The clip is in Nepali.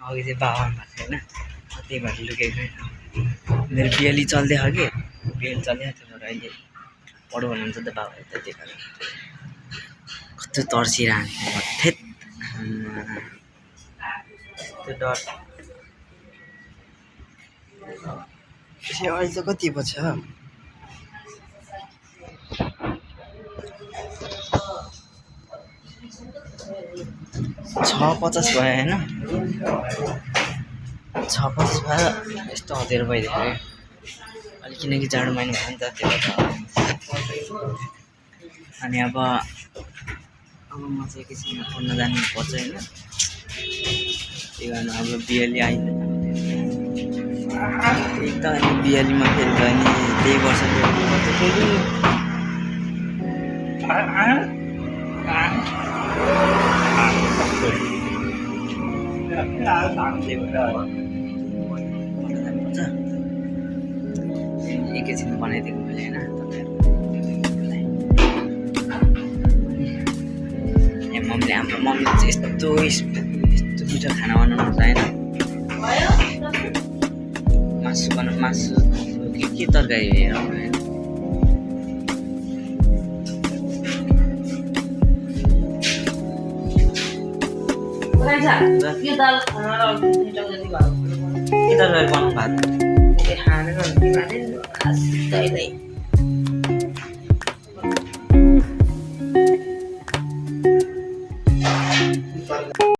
अघि चाहिँ बाबा भएको थियो होइन त्यही भएर लुकेको मेरो बिएली चल्दै थियो कि बिएली चलिरहेको थियो तर अहिले पढ भन्नुहुन्छ त बाबा यता त्यही कारण कस्तो तर्सिरहन्छ थेत त्यो डर अहिले चाहिँ कति पो छ 6:50 भयो होइन 6:50 भयो यस्तो हतेर भइदियो अलिक किनकि जाडो महिना भयो नि त त्यो अनि अब म चाहिँ एकैछिनमा पढ्न जानुपर्छ होइन त्यही कारण अब बिएली आइन्छ एकदम बिएलीमा फेरि भयो नि त्यही वर्ष एकैछिन बनाइदिएको मैले होइन तपाईँहरूलाई मम्मीले हाम्रो मम्मीले चाहिँ यस्तो मिठो खाना बनाउनु होइन मासु के तरकारी यो दाल खाना के तरकारी बनाउनु भएको